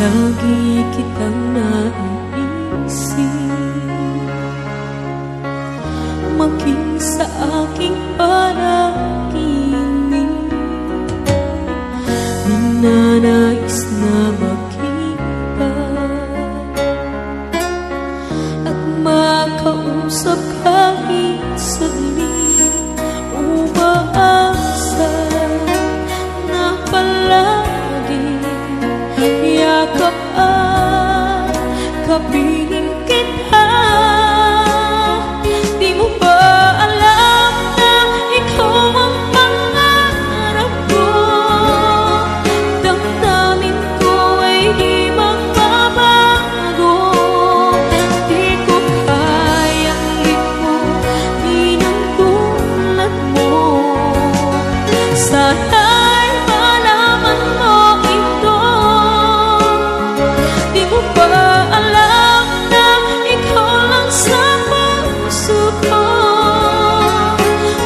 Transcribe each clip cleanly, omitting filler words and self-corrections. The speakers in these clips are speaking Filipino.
Lagi kitang naiisip, maging sa aking panaginip. Ninanais na makita at makausap kahit saglit. Umaasa na palagi yakap at kapiling kita. Di mo ba alam na ikaw ang pangarap ko? Damdamin ko ay di magbabago. Di ko kayang limutin ang tulad mo. Sana'y malaman mo ito. Di mo ba alam na ikaw lang sa puso ko?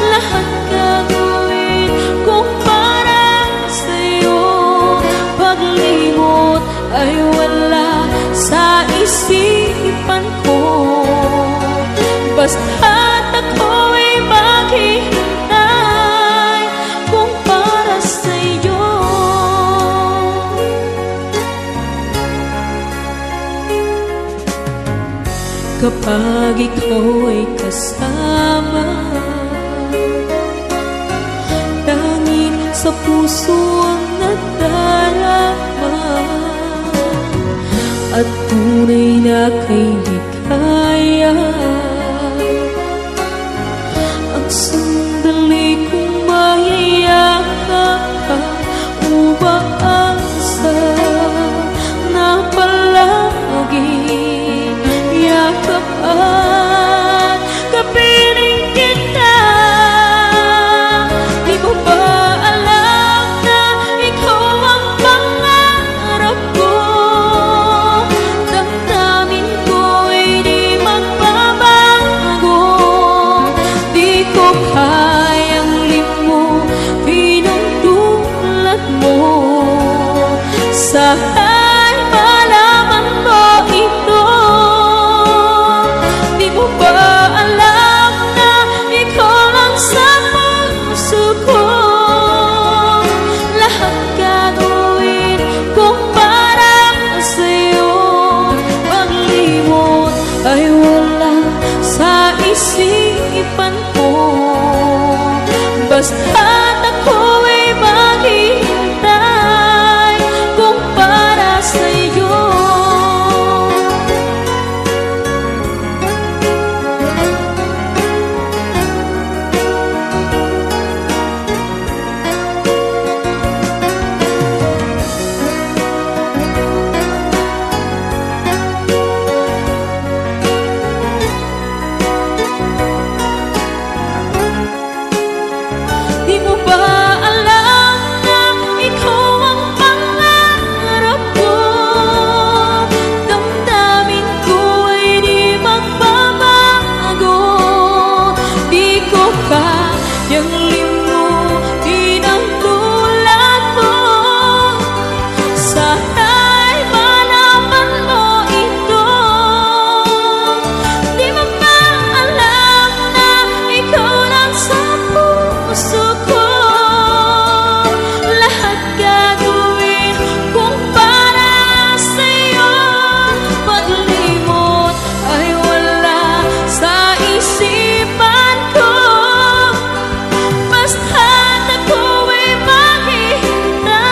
Lahat gagawin kong para sa'yo. Paglimot ay wala sa isipan ko. Basta't ako'y maghihintay kung para sa'yo. Kapag ikaw ay kasama, tanging sa puso ang nadarama, at tunay na kay likaya. Ang sandali kong mayayakap ka, umaasa na palagi yakap at kapiling kita. Di mo ba alam na ikaw ang pangarap ko? Damdamin ko ay di magbabago. Di ko kayang limutin ang tulad mo. Sana'y malaman mo ito. Di mo ba alam na ikaw lang sa puso ko? Lahat gagawin kong para sa'yo. Paglimot ay wala sa isipan ko. Basta't ako'y maghihintay kung para sa'yo. Di mo ba alam na ikaw ang pangarap ko? Damdamin ko ay di magbabago. Di ko kayang limutin ang tulad mo. Sana'y malaman mo ito. Di mo ba alam na ikaw lang sa puso ko? Lahat gagawin kong para sa'yo. Paglimot ay wala sa isipan ko. Basta't ako'y maghihintay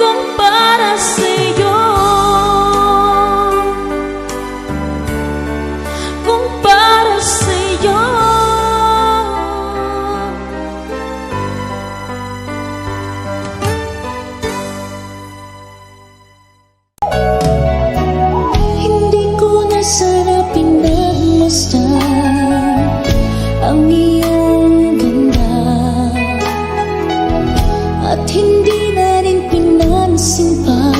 kung para sa'yo. Kung para sa'yo. Hindi ko na sana pinagmasdan ang iyong ganda, at hindi na rin pinansin pa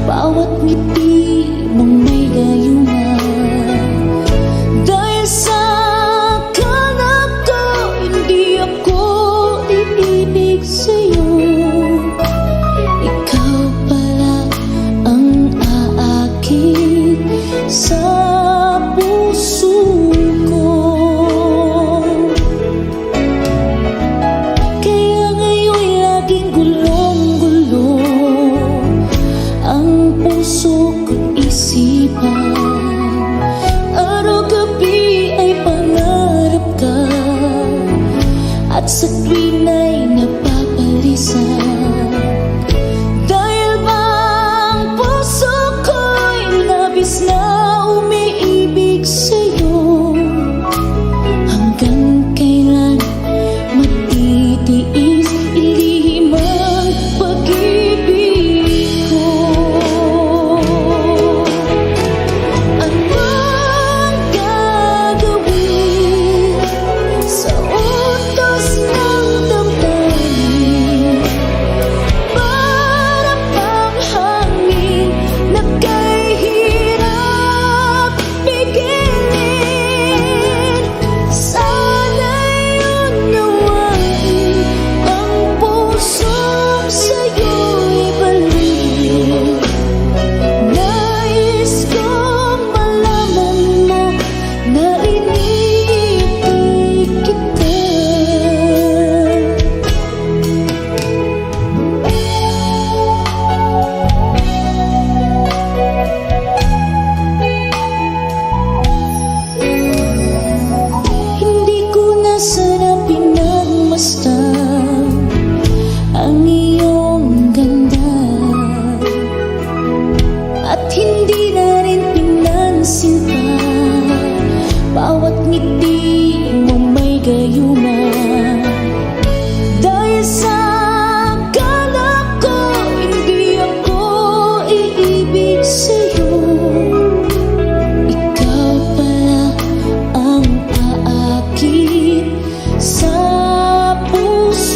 bawat ngiti mong may gayungan. Dahil sa kanap ko, hindi ako iibig sa'yo. Ikaw pala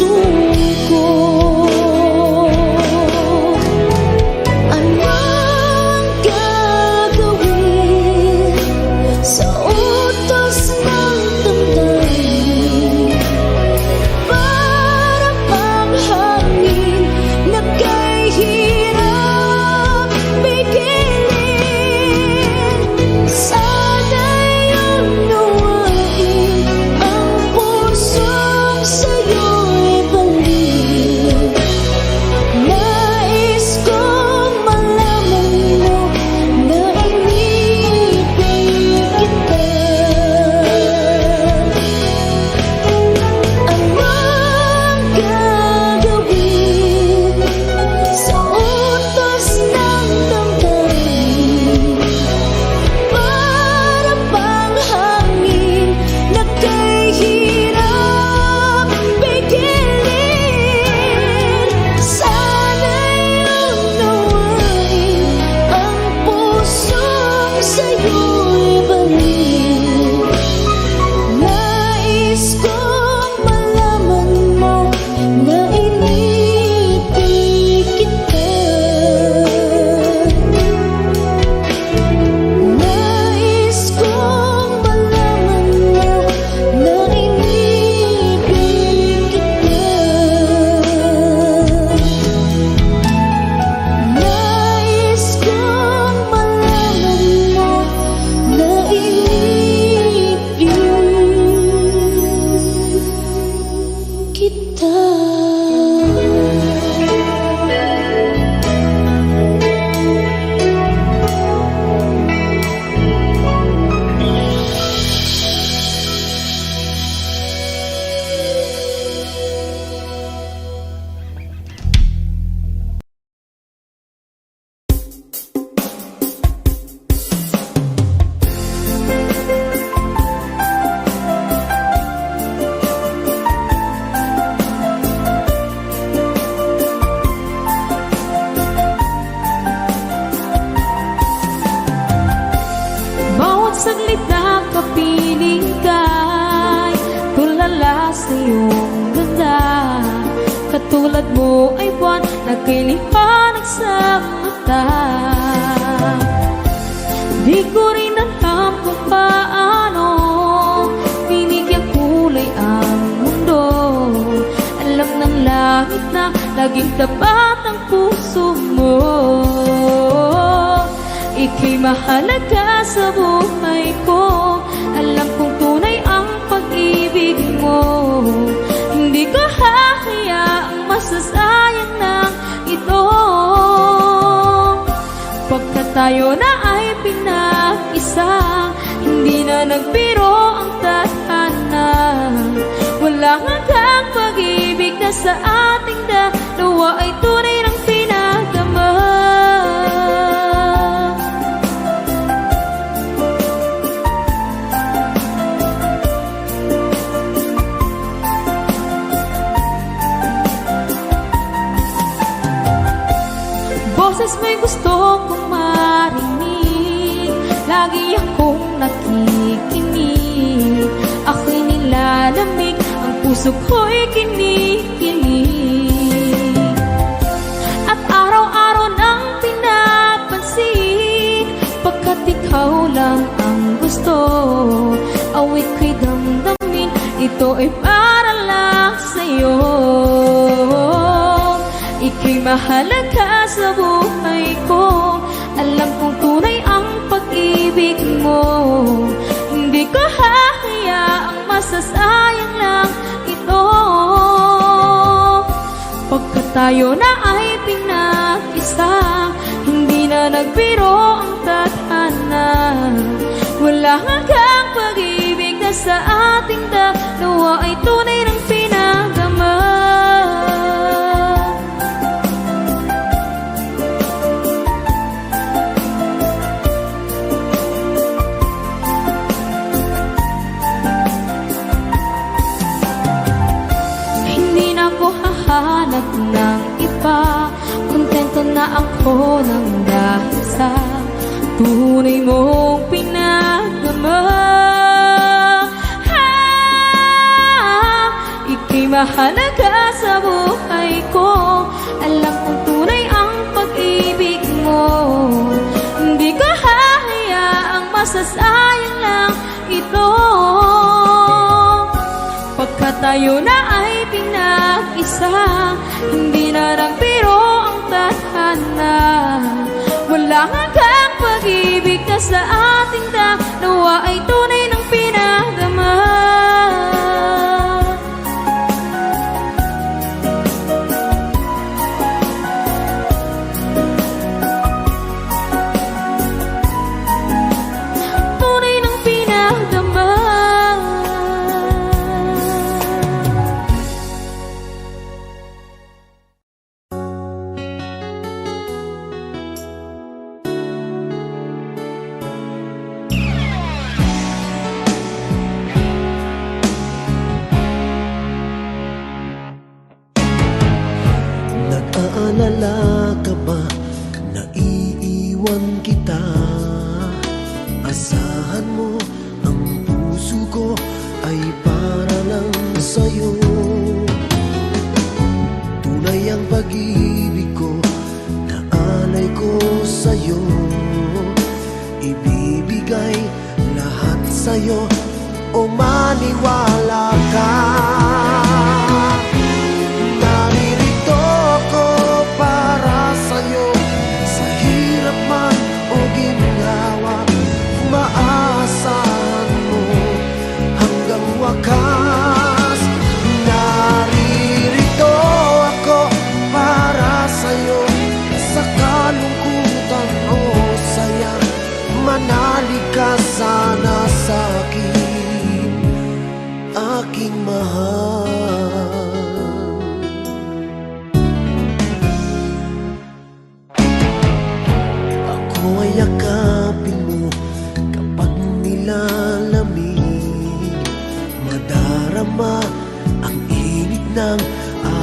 puso ko. Anong gagawin sa utos ng damdamin? Para bang hangin na kay hirap pigilin. Sana'y unawain ang pusong sa'yo'y balik. Nais kong malaman mo na inibig kita. Anong gagawin sa utos ng damdamin? Para bang hangin na kay hirap pigilin. Sana'y unawain ang pusong sa'yo'y balik. Nais kong malaman mo na inibig kita. Nais kong malaman mo na inibig kita. Nais kong malaman mo na inibig kita. Bawat saglit na kapiling ka'y tulala sa iyong ganda. Katulad mo ay buwan na kay liwanag sa mata. Di ko rin alam kung paano binigyan kulay ang mundo. Alam ng langit na laging tapat ang puso mo. Ika'y mahalaga sa buhay ko. Alam kong tunay ang pag-ibig mo. Hindi ko hahayaang masasayang ng ito. Pagkat tayo na ay pinag-isa, hindi na nagbiro ang tadhana. Walang hanggang pag-ibig na sa ating dalawa ay tunay ng pinagdama. Boses may gusto kong marinig, lagi akong nakikinig. Ako'y nilalamig, ang puso ko'y kinikilig. At araw-araw nang pinapansin, pagkat ikaw lang ang gusto. Awit ko'y damdamin, ito ay para lang sa'yo. Ika'y mahalaga sa buhay ko. Alam kong tunay ang pag-ibig mo. Hindi ko hahayaang masasayang lang ito. Pagkat tayo na ay pinag-isa, hindi na nagbiro ang tadhana. Wala hanggang pag-ibig na sa ating dalawa ay tunay ng pinagdama. Hanap ng iba, kontento na ako ng dahil sa tunay mong pinagdama. Ika'y mahalaga sa buhay ko. Alam kong tunay ang pag-ibig mo. Hindi ko hahayaang masasayang lang ito. Pagkat tayo na ay pinag-isa, hindi na nagbiro ang tadhana. Walang hanggang pag-ibig na sa ating dalawa ay tunay ng pinadama. Tunay ng pinadama. Nag-aalala ka ba na iiwan kita? Asahan mo ang puso ko ay para lang sa'yo. Tunay ang pag-ibig ko na alay ko sa'yo. Ibibigay lahat sa'yo o maniwala ka. Naririto ako para sa'yo, sa kalungkutan o saya. Manalig ka sana sa'kin, aking mahal. Ako ay yakapin mo kapag nilalamig. Madarama ang init ng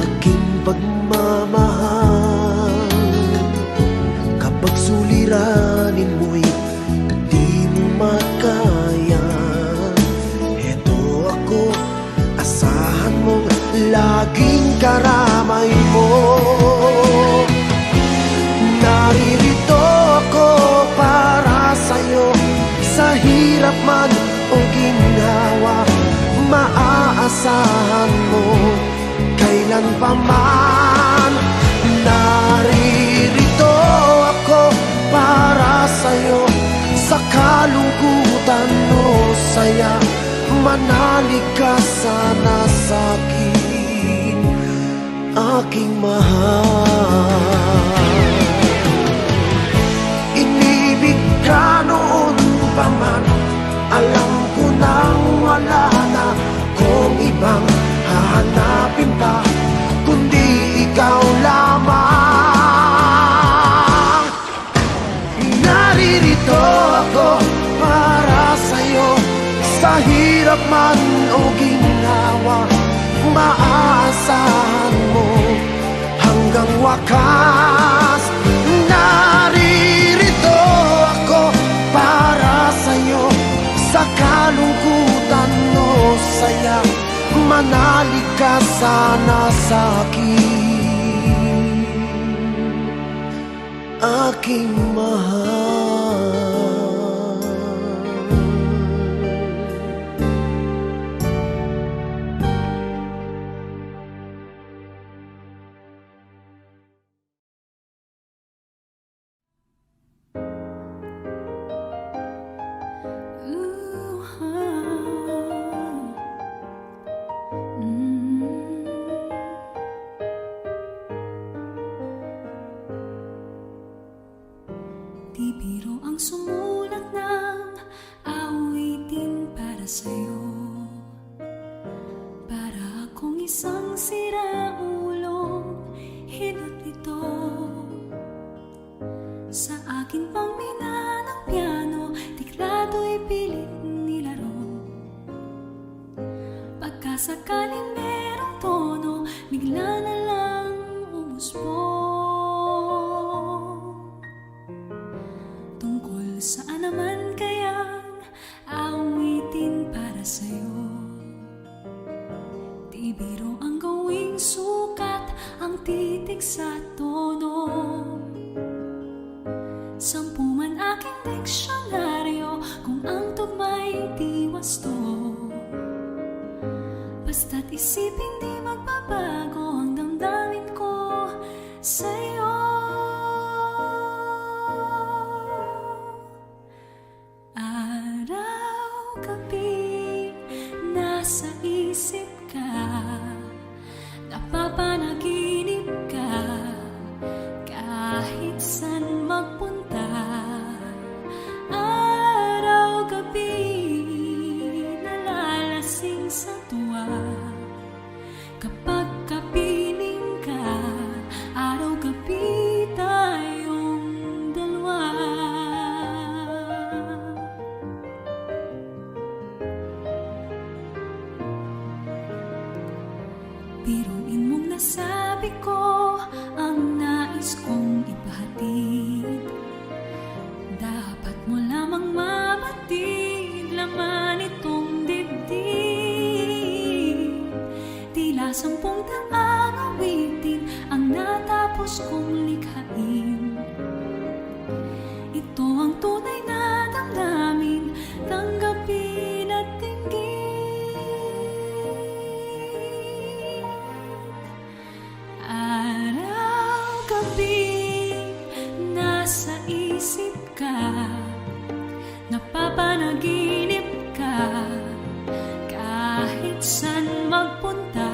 aking pagmamahal. Kapag suliranin mo'y di mo makaya, eto ako, asahan mong laging karamay mo. Naririto ako para sa'yo, sa hirap man o ginhawa. Maaasahan mo kailan pa man. Naririto ako para sa'yo, sa kalungkutan o saya. Manalig ka sana sa'kin, aking mahal. Inibig ka noon pa man, alam ko nang wala na kung ibang hahanapin pa, kundi ikaw lamang. Naririto ako para sa'yo, sa hirap man o ginhawa. Maaasahan mo hanggang wakas. Naririto ako para sa'yo, sa kalungkutan o saya. Manalig ka sana sa'kin, aking mahal. Di biro ang sumulat ng awitin para sa'yo. Para akong isang siraulong hilot nito. Sa akin pang mina ng piano, tiklato'y pilit nilaro. Pagkasakaling merong tono, bigla na lang umusbong. Saan naman kayang awitin para sa'yo? Di biro ang pag-ibig sa tono. 10 man aking diksyonaryo, kung ang tugma'y di wasto. Basta't isipin di magbabago ang damdamin ko sa'yo. Araw-gabi nasa isip ka, napapanaginip ka, kahit saan magpunta. Araw-gabi nalalasing sa tuwa, kapag kapiling ka. Araw-gabi tayong dalawa. Biruin mong nasabi ko ang nais kong ipahatid. Dapat mo lamang mabatid, laman itong dibdib. Tila 10 daang awitin ang natapos kong likhain. Ito ang tunay na damdamin, tanggapin at dinggin. Araw-gabi nasa isip ka, napapanaginip ka, kahit saan magpunta.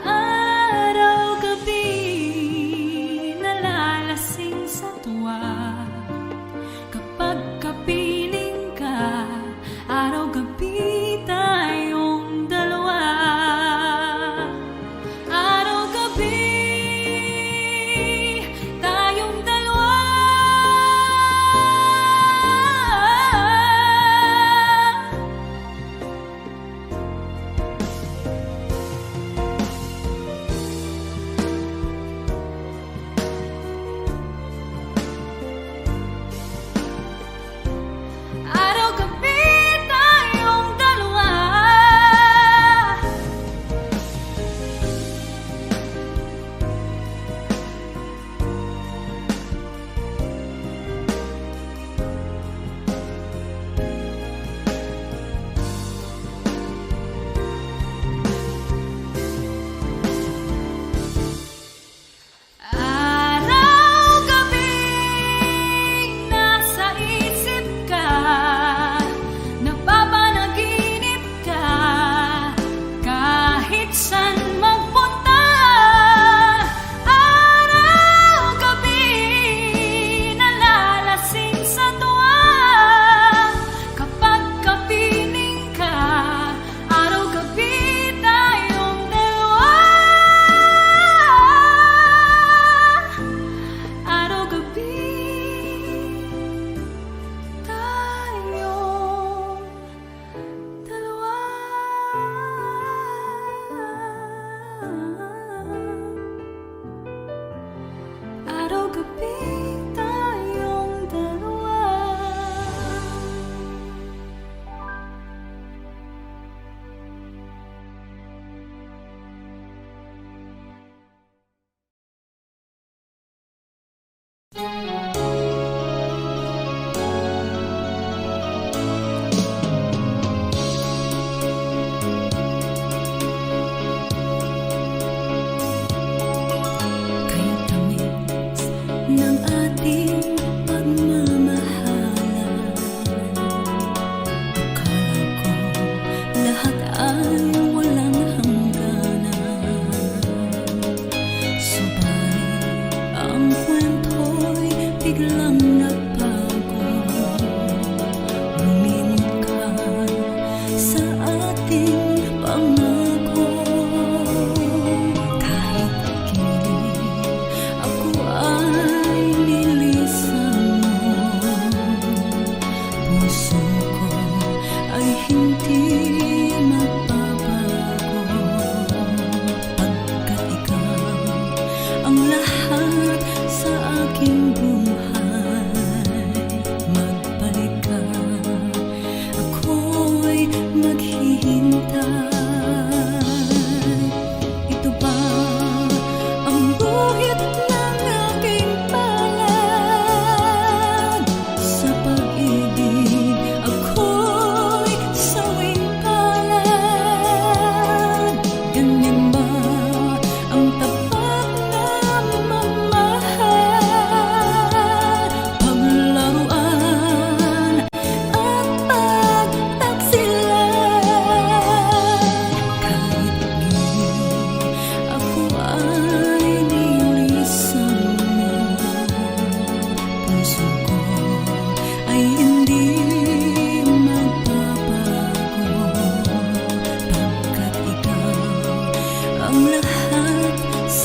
Araw-gabi nalalasing sa tuwa, kapag kapiling ka. Araw-gabi tayong dalawa. Araw-gabi tayong dalawa. Araw-gabi tayong dalawa. Araw-gabi nasa isip ka, napapanaginip ka, kahit saan magpunta. Araw-gabi nalalasing sa tuwa, kapag kapiling ka. Araw-gabi tayong dalawa. Araw-gabi tayong dalawa. Araw-gabi tayong dalawa. Kay tamis ng ating pagmamahalan, akala ko lahat ay walang hangganan. Subalit ang kwento'y biglang nagbago. Lumingon ka sa ating pangako. Kahit kilig ako ay nilisan mo, puso ko ay hindi magbabago. Pagkat ikaw ang lahat sa aking buhay,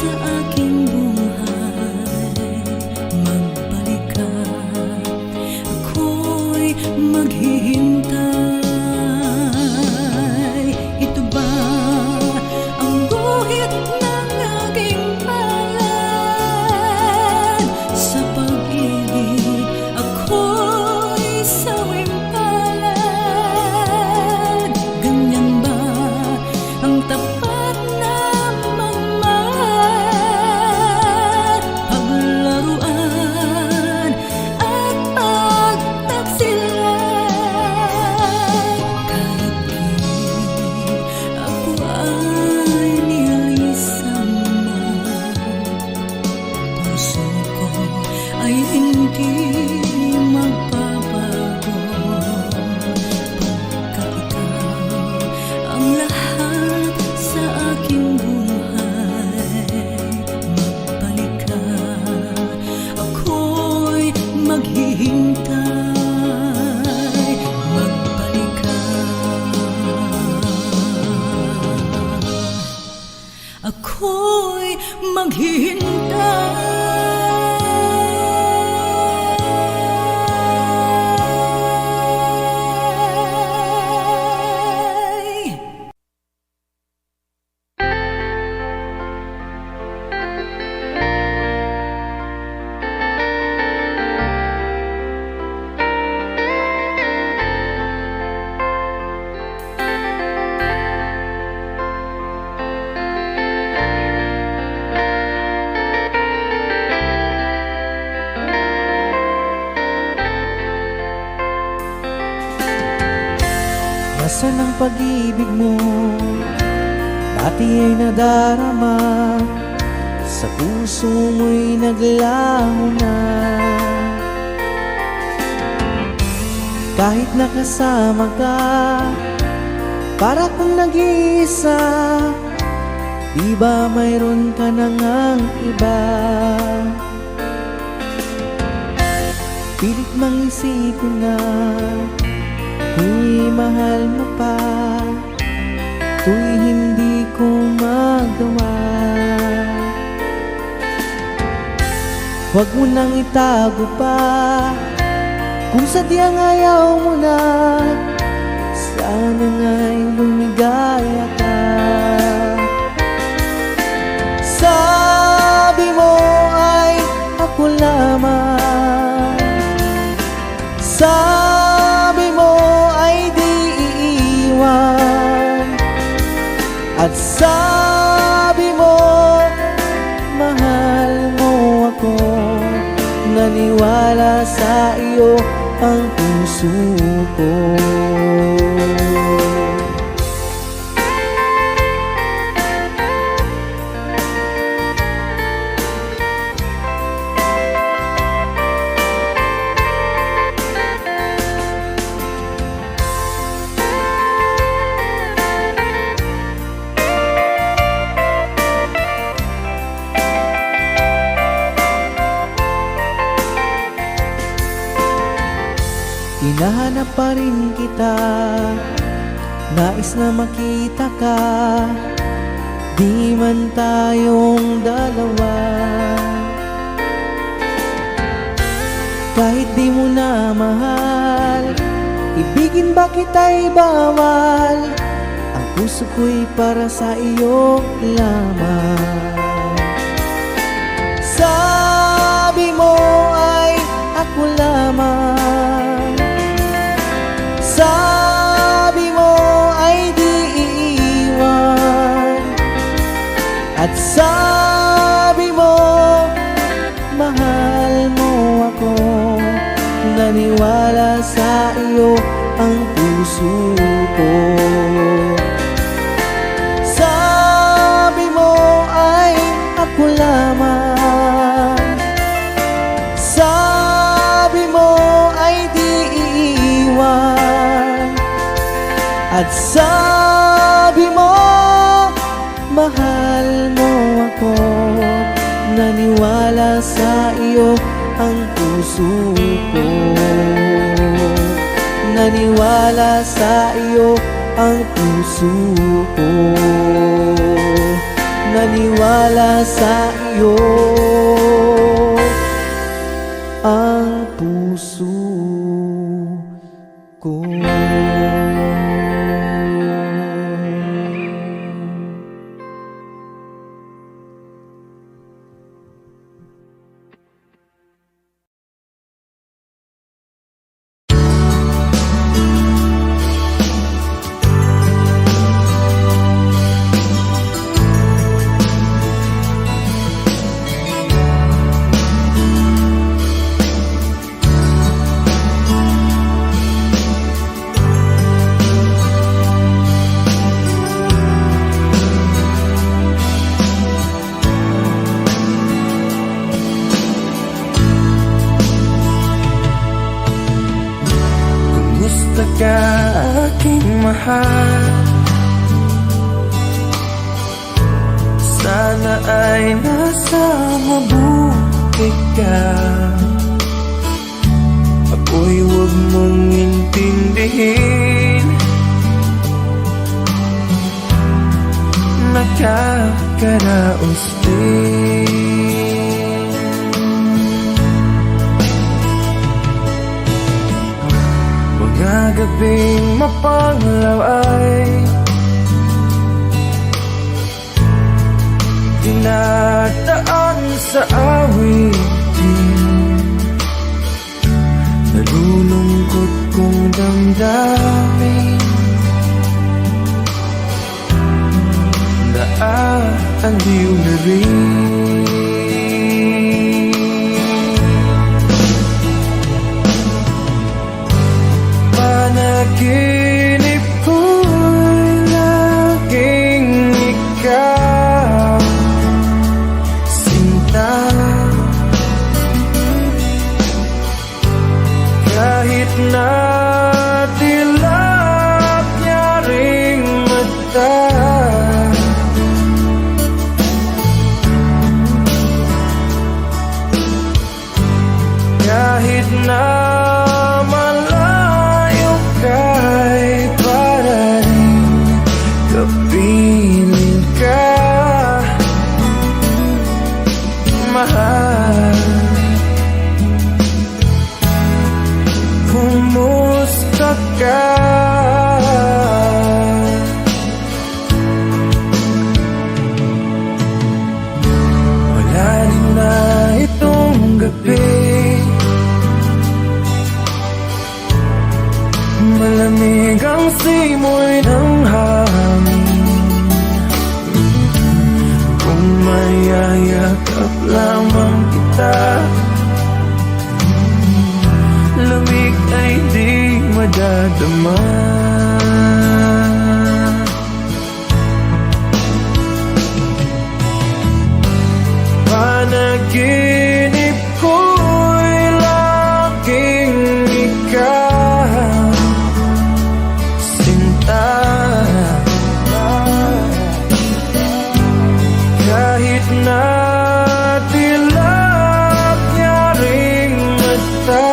sa aking buhay. Magbalik ka, ako'y maghihintay. Ito ba ang guhit ng aking palad? Sa pag-ibig ako'y sawing palad. Ganyan ba ang tapat na magmahal? Paglaruan at pagtaksilan. Kahit di ako ay nilisan mo, puso ko ay hindi magbabago. Pagkat ikaw ang lahat sa aking buhay. Magbalik ka, ako'y maghihintay. Magbalik ka, ako'y maghihintay. Nasaan ang pag-ibig mo? Dati ay nadarama, sa puso mo'y naglaho na. Kahit nakasama ka, para kang nag-iisa. Di ba mayroon ka na ngang iba? Pilit mang isipin na kung mahal mo pa, to'y hindi ko magawa. Huwag mo nang itago pa, kung sadyang ayaw mo na, sana nga'y lumigaya ka. Sabi mo ay ako lamang, sabi mo ay di iiwan, at sabi mo mahal mo ako. Naniwala sa iyo ang puso ko. Hinahanap pa rin kita, nais na makita ka, di man tayong dalawa. Kahit di mo na mahal, ibigin ba kita'y bawal? Ang puso ko'y para sa iyo lamang. Sabi mo ay ako lamang, sabi mo ay di iiwan, at sabi mo mahal mo ako. Naniwala sa iyo ang puso ko. Sabi mo ay ako lamang, sabi mo ay di iiwan, at sabi mo mahal mo ako. Naniwala sa iyo ang puso ko. Naniwala sa iyo ang puso ko. maniwala sa iyo ang puso ko. Kumusta ka, aking mahal? Sana ay nasa mabuti ka. Ako'y huwag mong intindihin, nakakaraos din. Mga gabing mapanglaw ay dinadaan sa awitin. Nalulungkot kong damdamin, naaaliw na rin. Panaginip ko'y laging ikaw, sinta. Kahit na dilap niya ring mata, kahit na kumusta ka? Wala rin na itong gabi, malamig ang simoy ng hangin. Kung mayayakap lamang kita, lamig ay di madadama. Panaginip ko'y laging ikaw, sinta. Kahit na dilap niya ring mata,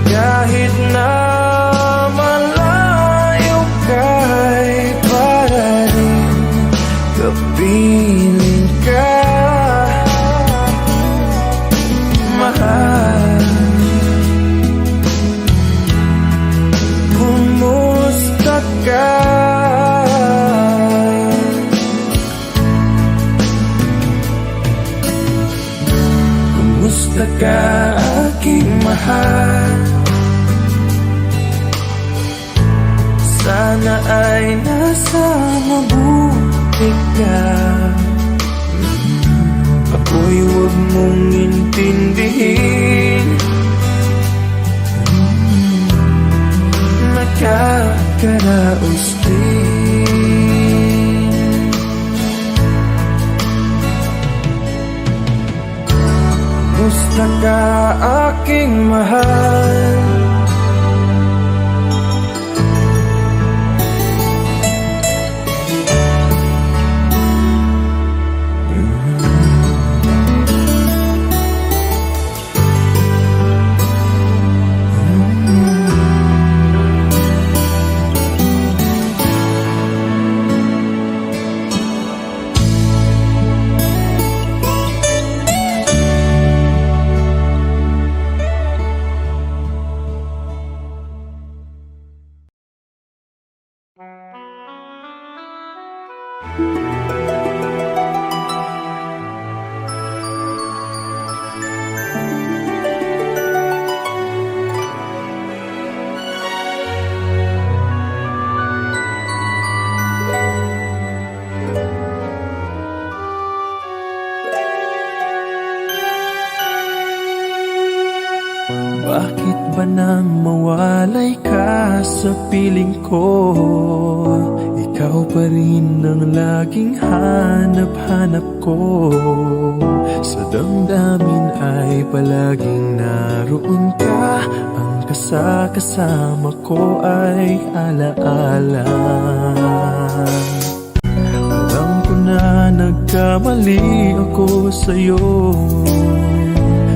kahit na malayo ka'y para rin kapiling ka, mahal. Kumusta ka? Kumusta ka, aking mahal? Sana ay nasa mabuti ka. Ako'y huwag mong intindihin, nakakaraos din. Kumusta ka, aking mahal? Bakit ba nang mawalay ka sa piling ko? Ikaw pa rin ang laging hanap-hanap ko. Sa damdamin ay palaging naroon ka. Ang kasama ko ay alaala. Alam ko na nagkamali ako sa'yo.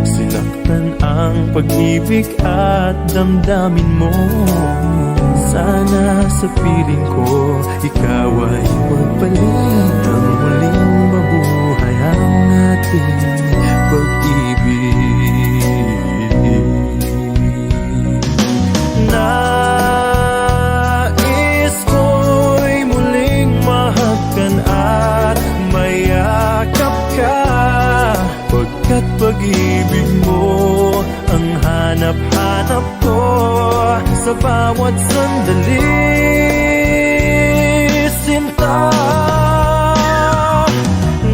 Sinaktan ang pag-ibig at damdamin mo. Sana sa piling ko ikaw ay magpalit ng muling mabuhay ang ating pag-ibig. Nais ko'y muling mahagkan at mayakap ka, pagkat pag-ibig mo ang hanap-hanap ko sa bawat sandali. Sinta,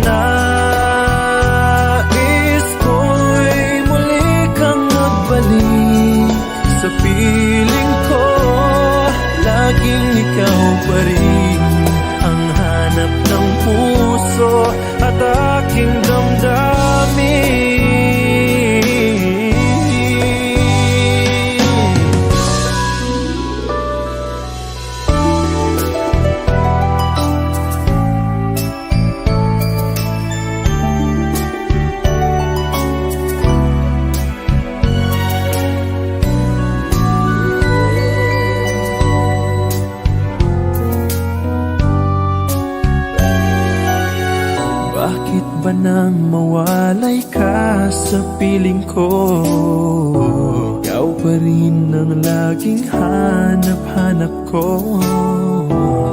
nais ko'y muli kang magbalik sa piling ko. Laging ikaw pa rin ang hanap ng puso at aking damdamin. Bakit ba nang mawalay ka sa piling ko? Ikaw pa rin ang laging hanap-hanap ko.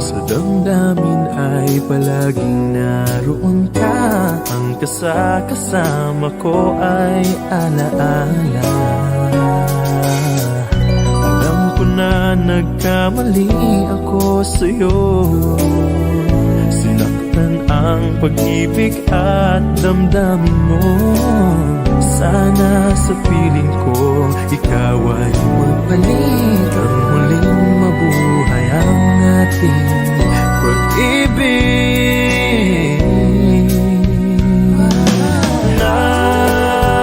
Sa damdamin ay palaging naroon ka. Ang kasama ko ay alaala. Alam ko na nagkamali ako sa'yo. Sinaktan ang pag-ibig at damdamin mo. Sana sa piling ko ikaw ay magpalit ang muling mabuhay ang ating pag-ibig.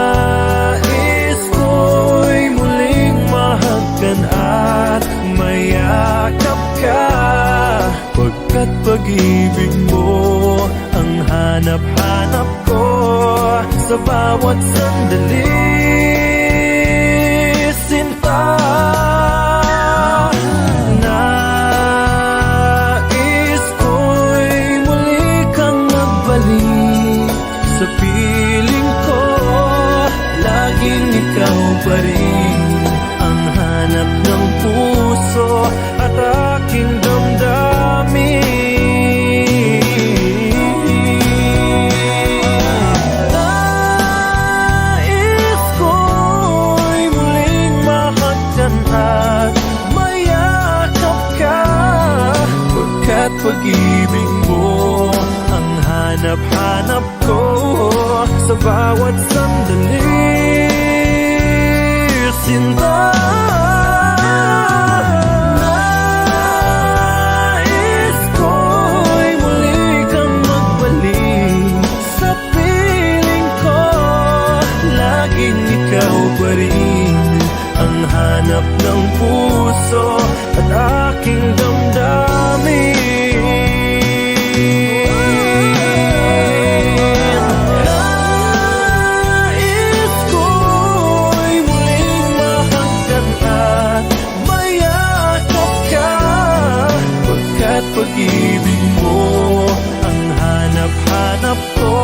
Nais ko'y muling mahagkan at mayakap ka, pagkat pag-ibig mo ang hanap-hanap ko sa bawat sandali. Sinta, nais ko'y muli kang magbalik sa piling ko. Laging ikaw pa rin ang hanap ng puso at aking damdamin. Nais ko'y muling mahagkan at mayakap ka, pagkat pag-ibig mo ang hanap-hanap ko sa bawat sandali. Sinta, nais ko'y muli kang magbalik sa piling ko. Laging ikaw pa rin ang hanap ng puso at aking damdamin. Nais ko'y muling mahagkan at mayakap ka, pagkat pag-ibig mo ang hanap-hanap ko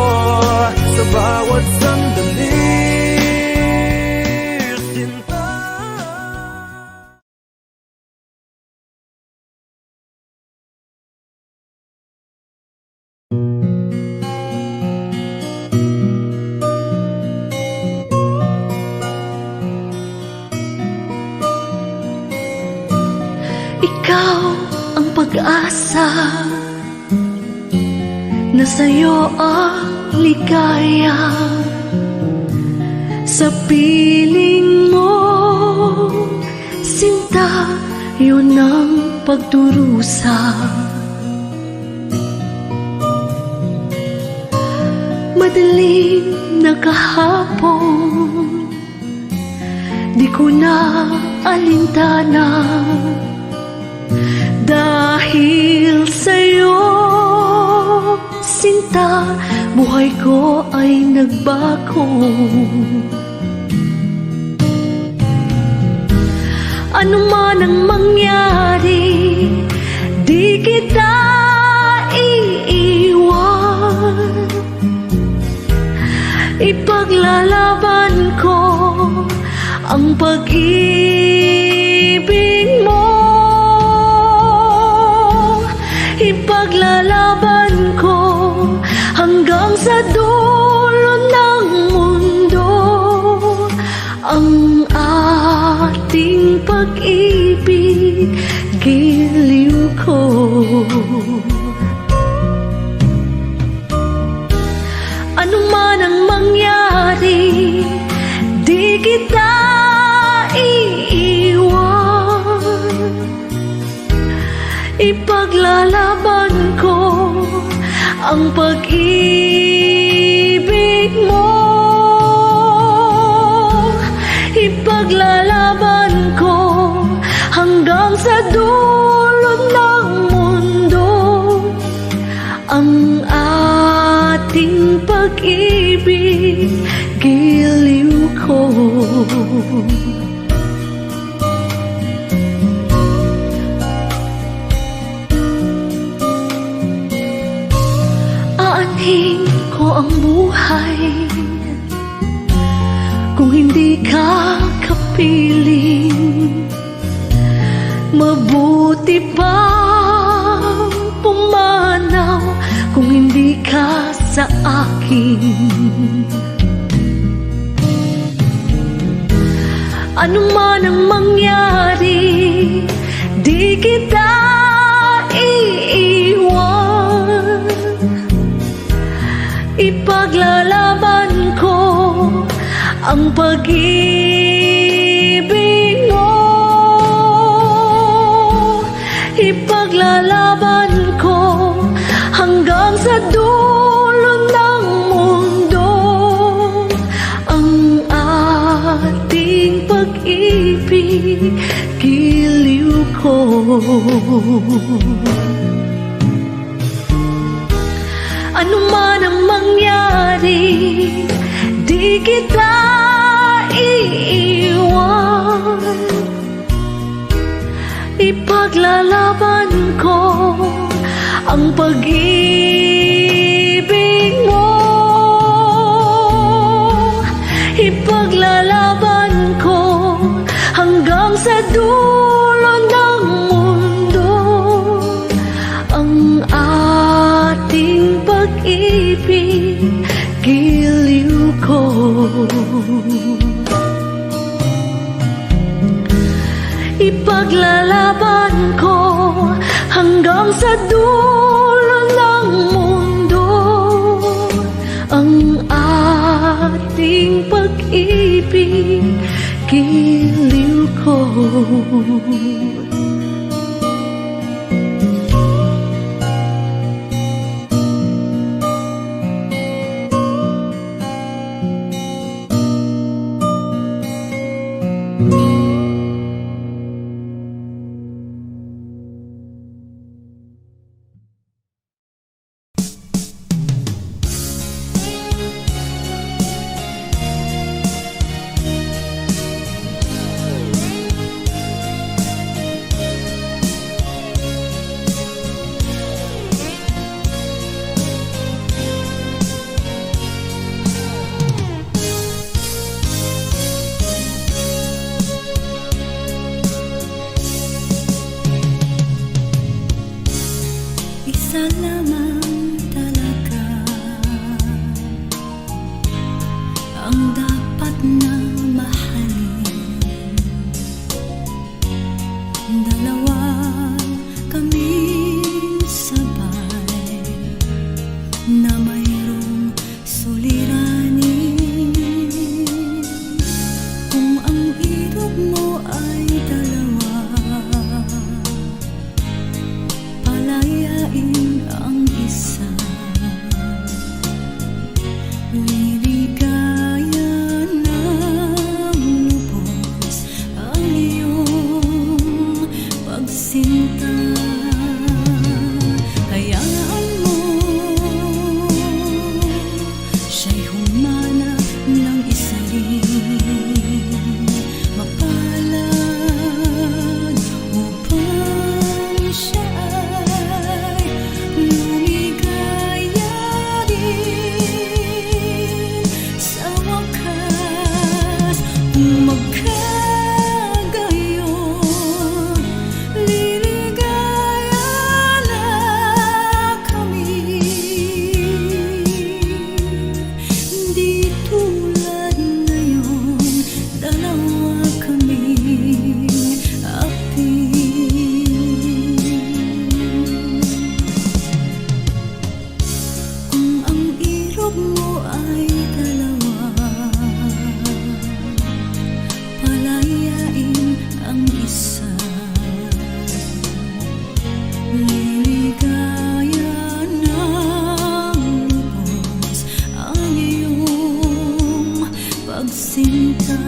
sa bawat sandali. ikaw ang pag-asa, na sa'yo ang ligaya. Sa piling mo, sinta, yun ang pagdurusa. Madaling na kahapon, di ko na alintana. Dahil sa'yo, sinta, buhay ko ay nagbago. Ano man ang mangyari, di kita iiwan. Ipaglalaban ko ang pag-ibig mo. Ipaglalaban ko hanggang sa dulo ng mundo ang ating pag-ibig, giliw ko. Ano man ang mangyari, di kita iiwan. Ipaglalaban ko ang pag-ibig mo. Ipaglalaban ko hanggang sa dulo ng mundo ang ating pag-ibig, giliw ko. Aanhin ko ang buhay kung hindi ka kapiling. Mabuti pang pumanaw kung hindi ka sa akin. Ano man ang mangyari, di kita iiwan. Ipaglalaban ko ang pag-ibig mo. Ipaglalaban ko hanggang sa dulo ng mundo ang ating pag-ibig, giliw ko. Ano man ang mangyari, di kita iiwan. Ipaglalaban ko ang pag-ibig mo. Ipaglalaban ko hanggang sa dulo ng mundo ang ating pag-ibig, giliw ko. Ipaglalaban ko hanggang sa dulo ng mundo ang ating pag-ibig, giliw ko. Isa lamang talaga ang dapat na mahalin. Dalawa palayain ang isa. Liligaya ng lubos ang iyong pagsinta. Hayaan mo siya'y humanap ng isa rin mapalad upang siya ay lumigaya din sa wakas. Magkagayon, liligaya na kami. Di tulad ngayon, dalawa kaming akting. Kung ang irog mo ay dalawa, palayain ang isa. Liligaya ng lubos ang iyong pagsinta.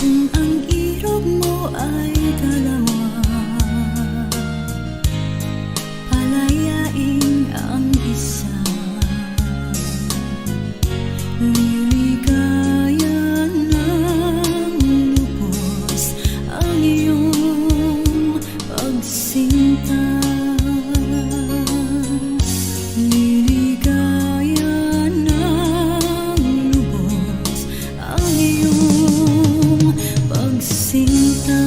Kung ang irog mo ay dalawa, palayain ang isa. Liligaya ng lubos ang iyong pagsinta. Liligaya ng lubos ang iyong pagsinta.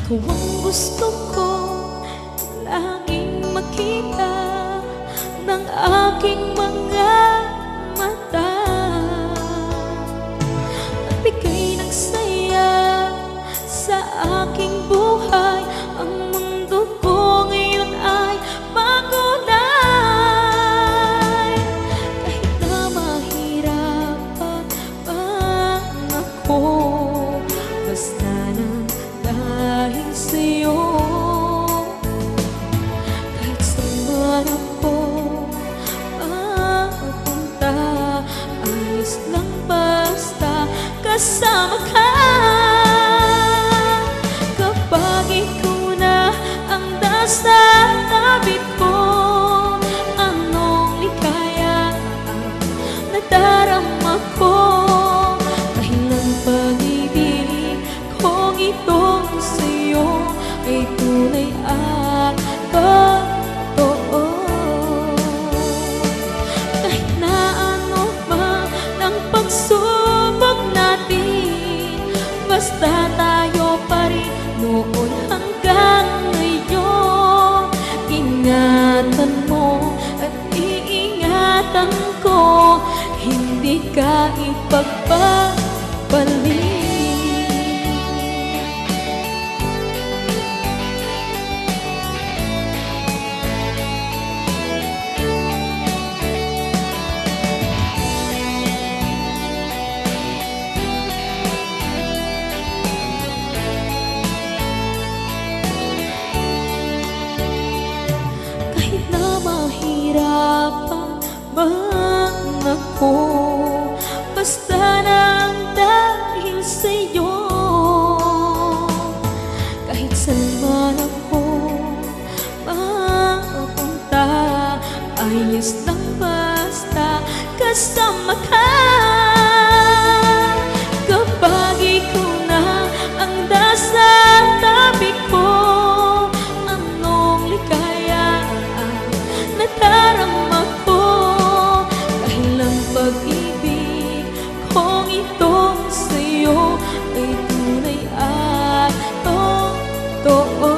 Ikaw ang gusto ko laging makita ng aking mga mata. Magbigay ng saya sa aking buhay. Ang mundo ko ngayon ay makulay. Kahit na mahirapan ako, basta nang dahil sa'yo. Kahit saan man ako mapunta, ayos lang basta kasama ka. Kapag ikaw na ang nasa tabi ko, anong likaya ang nadarama ko. Dahil ang pag-ibig kong itong sa'yo ay tunay at totoo. Kahit na ano man ang pagsubok natin, basta tayo pa rin noon hanggang ngayon. Ingatan mo at iingatan ko hindi ka ipagpapalit. Kahit na mahirapan man ako, basta nang dahil sa'yo. Kahit saan man ako mapunta, ayos lang basta kasama ka. Kapag ikaw na ang nasa tabi ko, anong ligaya ang nadarama ko. Dahilang pag-ibig kong itong sa'yo ay tunay at totoo.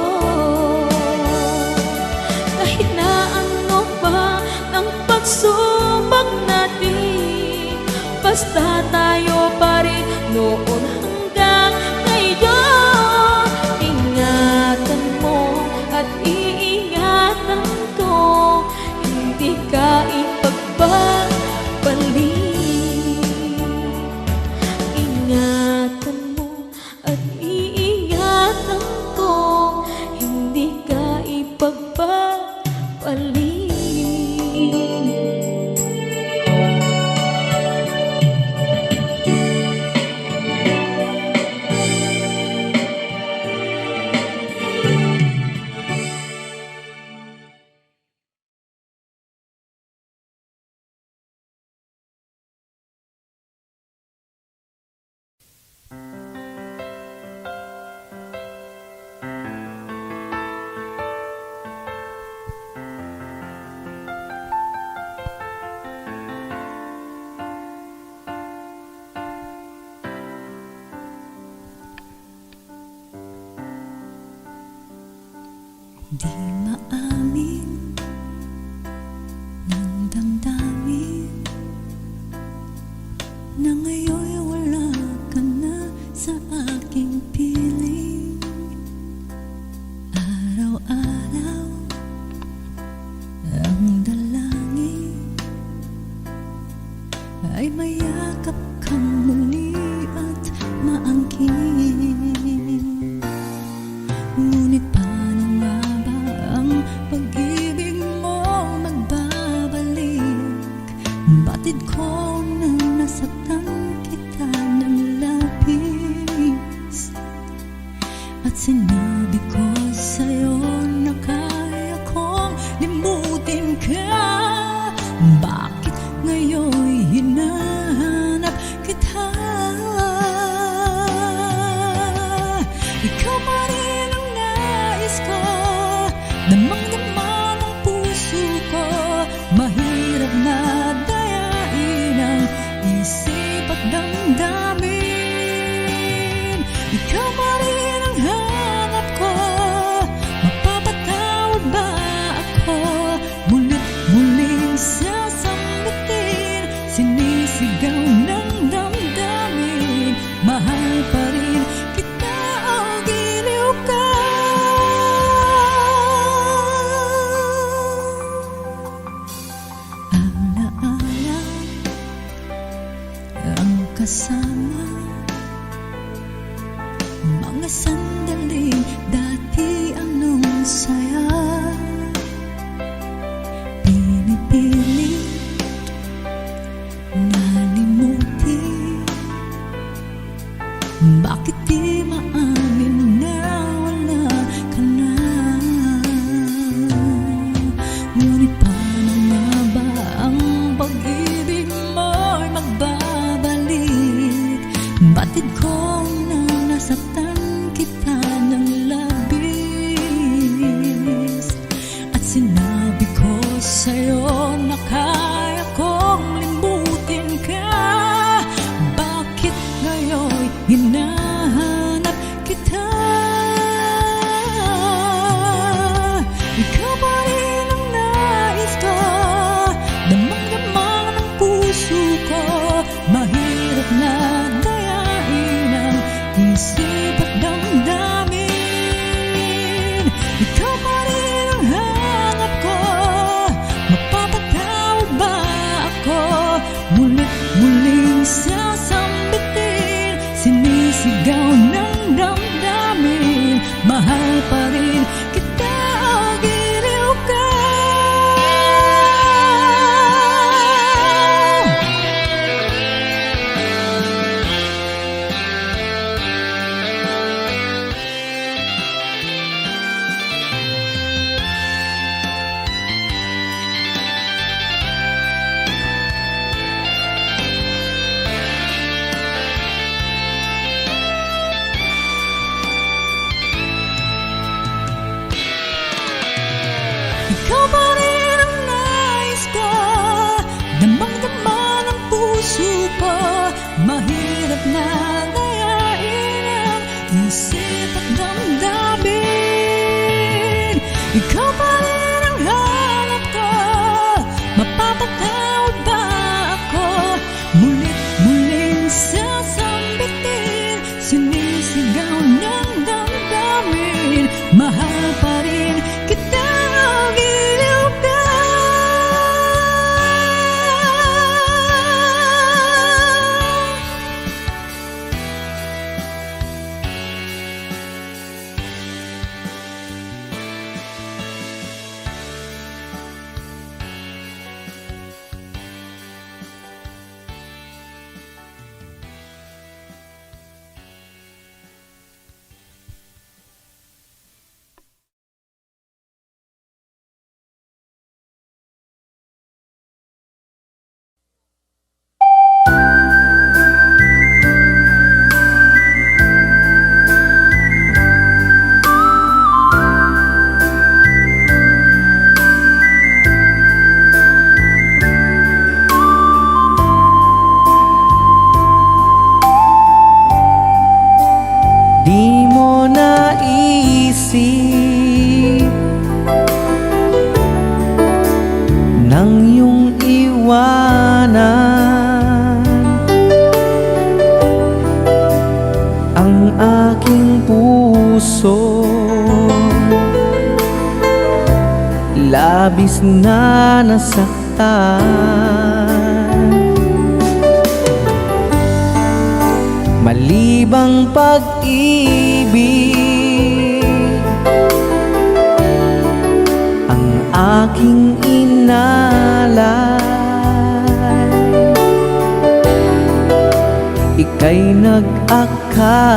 Kahit na ano pa ang pagsubok natin, basta tayo pa rin noon hanggang ngayon. Ingatan mo at iingatan ko, hindi ka ipagpapalit. Ingatan mo at iingatan ko, hindi ka ipagpapalit. Di maamin ng damdamin na ngayon wala ka na sa aking piling. Araw-araw ang dalangin ay mayakap kang muli at maangkin. Ngunit paano nga ba ang pag-ibig mo magbabalik? Batid ko na nasaktan kita ng labis, at sinabi ko sa'yo na kaya kong limutin ka. Bakit ngayon hinahanap kita? Ikaw pa rin ang nais ko, damang-dama ng puso ko. Mahirap na dayain ang isip at damdamin. Ikaw pa rin ang hanap ko, mapapatawad ba ako? Mulit-muling sasambutin, sinisigaw ng damdamin. Mahal pa rin kita o giliw ka. Alaala ang kasama, mga sandaling dati anong saya. Pinipili nalimutin, bakit di maamin na wala ka na? Ngunit paano nga ba ang pag-ibig mo'y magbabalik? sasambitin, sinisigaw ng damdamin, mahal pa rin kita, giliw ka. Ikaw pa rin ang nais ko, damang-dama ng puso ko, mahirap na dayain ang isip at damdamin. Ikaw pa rin ang hanap ko, mapapatawad ba ako? Mulit-muling sasambitin, sinisigaw ng damdamin, mahal pa rin kita. Di mo naisip nang iyong iwanan ang aking puso, labis na nasaktan. Malibang pag-ibig ang aking inalay, ika'y nag-akala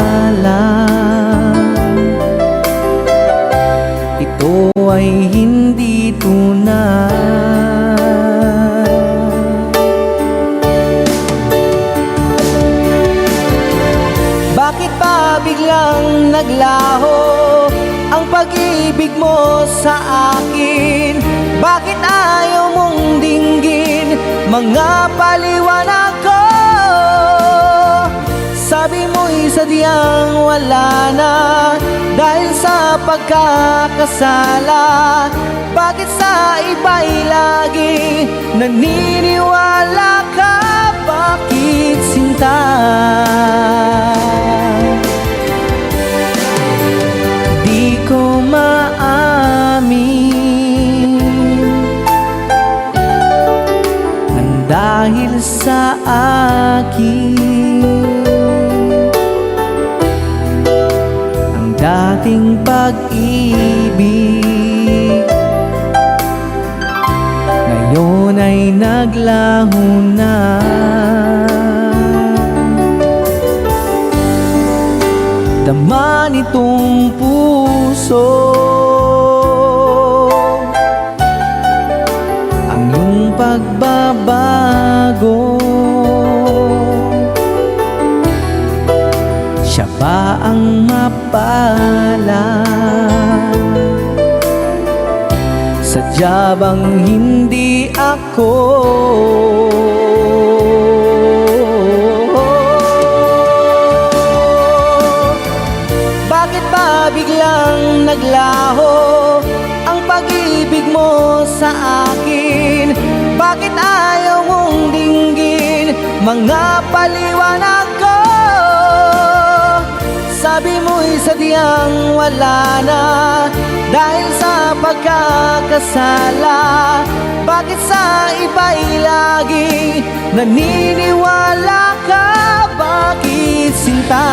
ito ay hindi tunay. Bakit ba biglang naglaho ang pag-ibig mo sa akin? Bakit ayaw mong dinggin mga paliwanag ko? Sabi mo'y sadyang wala na dahil sa pagkakasala. Bakit sa iba'y lagi naniniwala ka? Bakit sinta? Di ko maamin nang dahil sa akin ang dating pag-ibig ngayon ay naglaho na. Dama nitong puso ang iyong pagbabago. Siya ba ang mapala? Sadya bang hindi ako? Bakit ba biglang naglaho ang pag-ibig mo sa akin? Bakit ayaw mong dinggin mga paliwanag ko? Sabi mo'y sadyang wala na dahil sa pagkakasala. Bakit sa iba'y lagi naniniwala ka? sinta.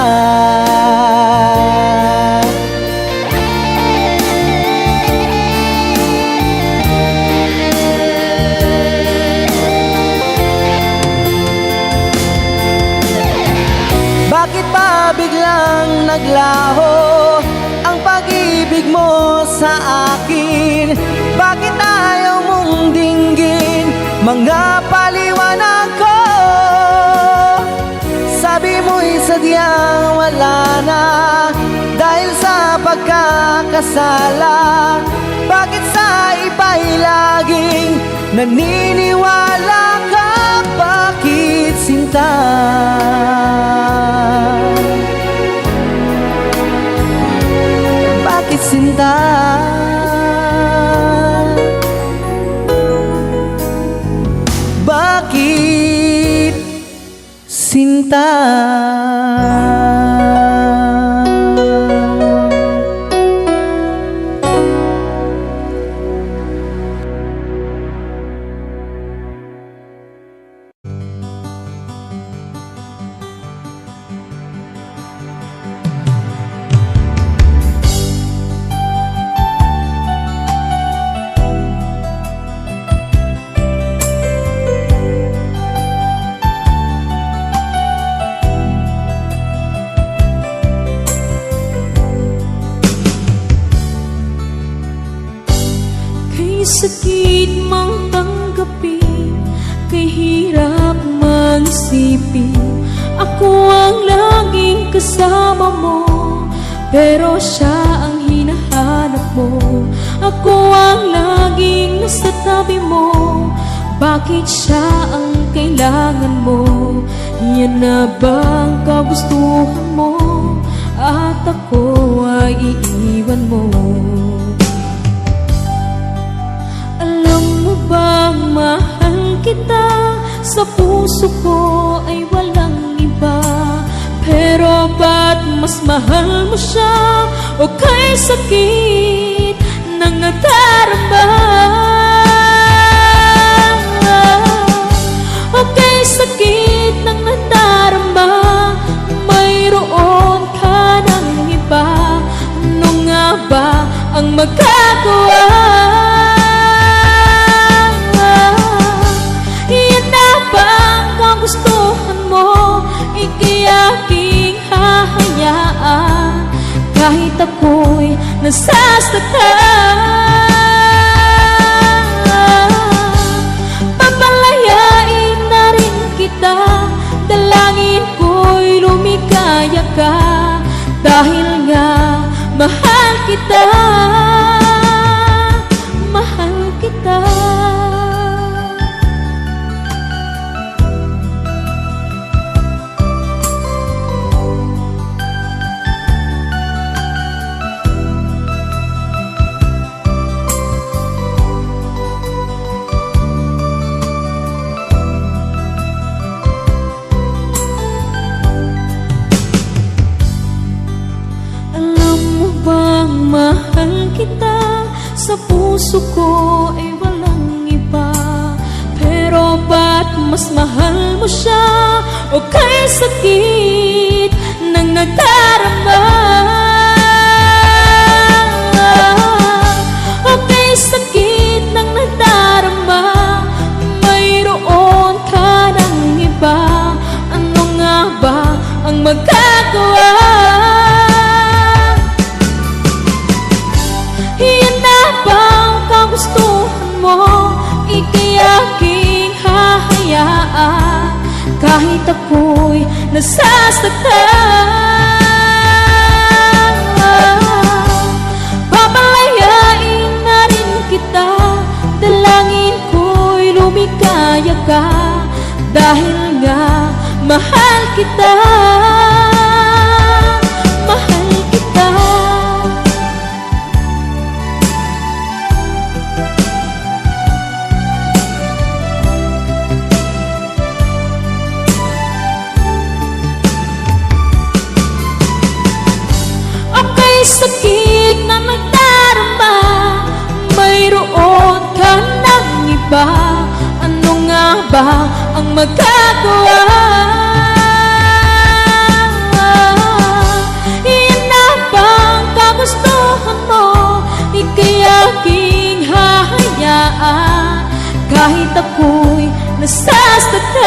Bakit ba biglang naglaho ang pag-ibig mo sa akin? Bakit ayaw mong dinggin mga paliwanag ko? Sabi mo'y sadyang wala na dahil sa pagkakasala. Bakit sa iba'y laging naniniwala ka? Bakit sinta? Bakit sinta? Bakit sinta? Kay sakit mang tanggapin, kay hirap mag-isipin, ako ang laging kasama mo, pero siya ang hinahanap mo. Ako ang laging nasa tabi mo, bakit siya ang kailangan mo? Yan na bang kagustuhan mo, at ako ay iiwan mo? Alam mo bang mahal kita, sa puso ko ay walang iba. Pero ba't mas mahal mo siya, o kay sakit ng nadarama? O kay sakit ng nadarama, mayroon ka ng iba. Ano nga ba ang magagawa? Gustuhan mo, ika'y aking hahayaan, kahit ako'y nasasaktan. Papalayain na rin kita, dalangin ko'y lumikaya ka, dahil nga mahal kita, mahal kita. Mahal kita, sa puso ko ay walang iba. Pero ba't mas mahal mo siya, o kay sakit ng nadarama? O kay sakit ng nadarama, mayroon ka ng iba. Ano nga ba ang magagawa? Gustuhan mo, ika'y aking hahayaan, kahit ako'y nasasaktan. Papalayain na rin kita, dalangin ko'y lumikaya ka, dahil nga mahal kita, mahal kita. Sakit na nagdarama, mayroon ka ng iba. Ano nga ba ang magagawa? magustuhan mo, ika'y aking hahayaan kahit ako'y nasasaktan.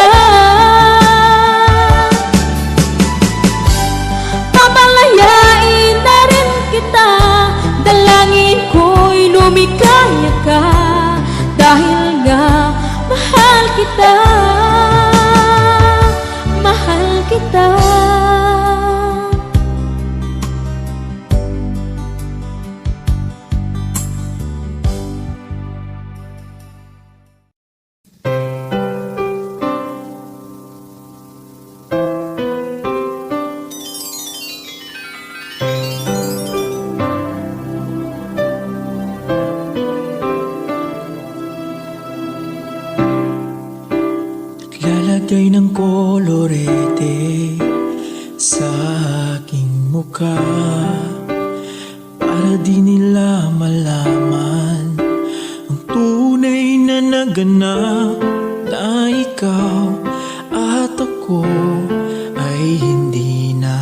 Papalayain na rin kita, dalangin ko'y lumikaya ka, dahil nga mahal kita, mahal kita. Lalagay ng kolorete sa aking mukha para di nila malaman ang tunay na naganap, na ikaw at ako ay hindi na.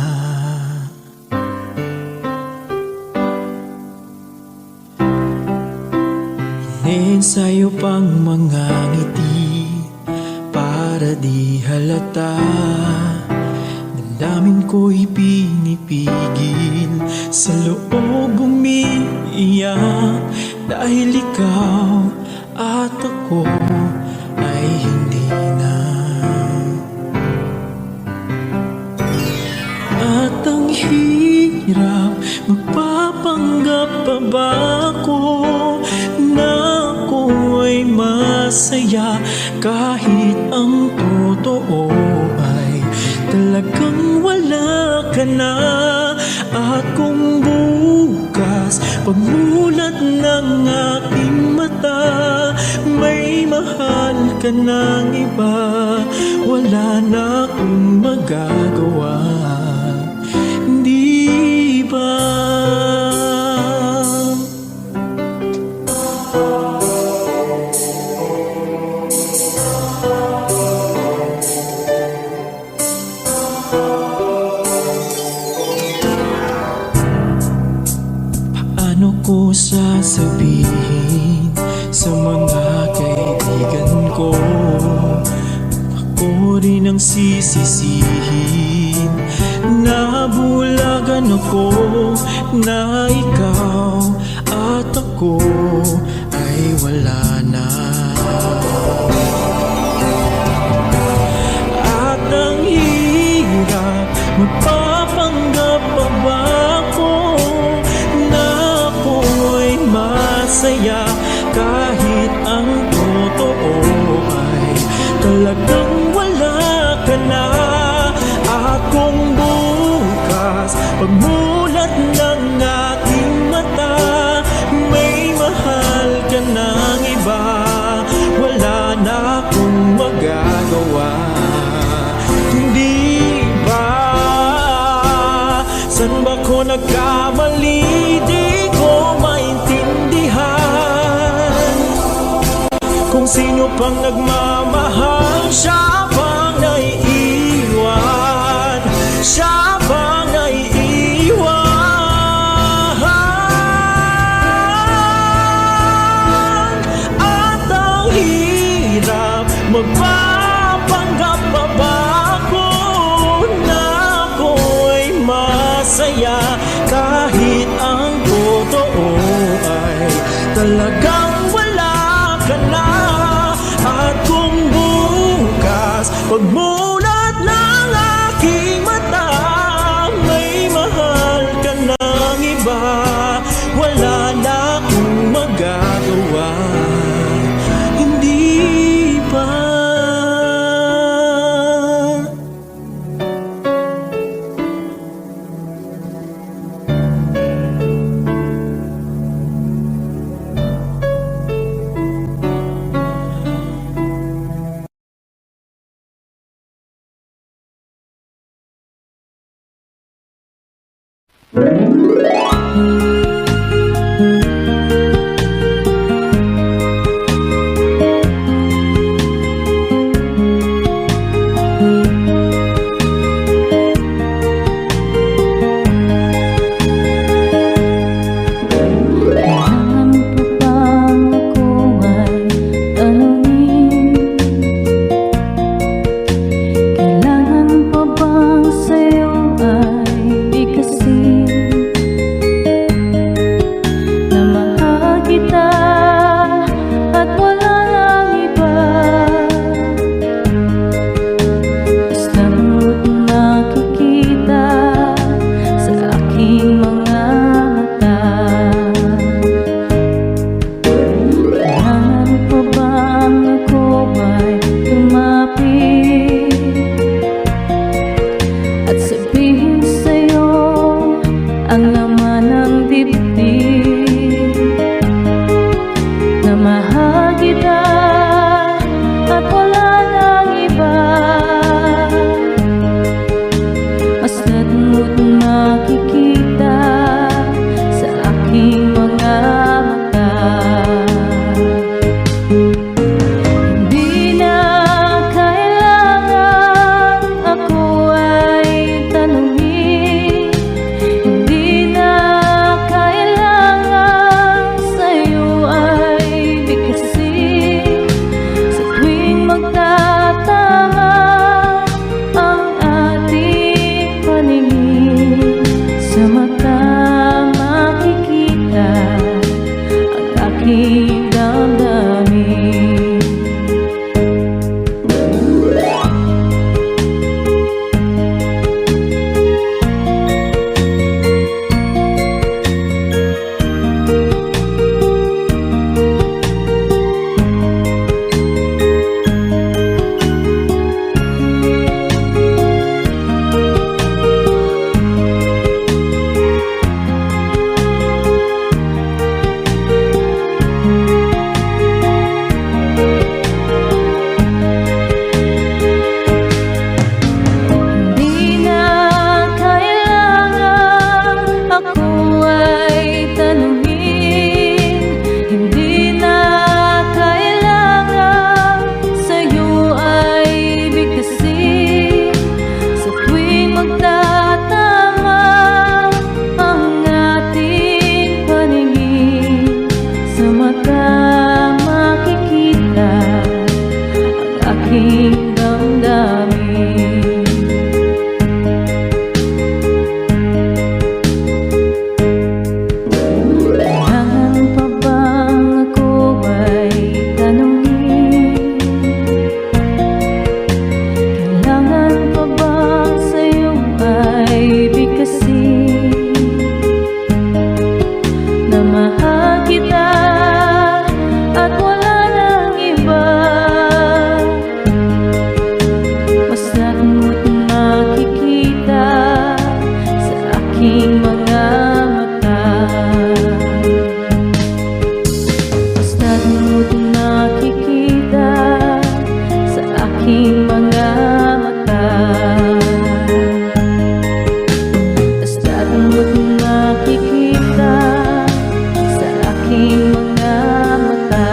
Iniensayo pang mga ngiti para di halata, damdamin ko'y pinipigil, sa loob umiiyak, dahil ikaw at ako ay hindi na. At ang hirap, magpapanggap pa ba ako na ako ay masaya, kahit ang totoo ay talagang wala ka na. At kung bukas pagmulat ng aking mata, may mahal ka ng iba, wala na akong magagawa, di ba? Paano ko sasabihin sa mga kaibigan ko, ako rin ang sisisihin, nabulagan ako, na ikaw at ako ay wala na. At ang hirap, magpapanggap pa ba ako na ako'y masaya, kahit ang totoo ay talagang wala ka na. At kung bukas pagmulat ng aking mata, may mahal ka ng iba, wala na akong magagawa, hindi ba? San ba ko nagkamali? Di ko maintindihan kung sino pang nagmamahal, siya pang naiiwan, siya pang naiiwan. At ang hirap, magpapanggap pa ba ako na ako'y masaya, kahit ang totoo ay talagang wala ka na. At kung bukas pagmulat ng aking mata, may mahal ka ng iba, wala na akong magagawa, hindi ba? aking mga mata. Basta't mo't makikita sa aking mga mata.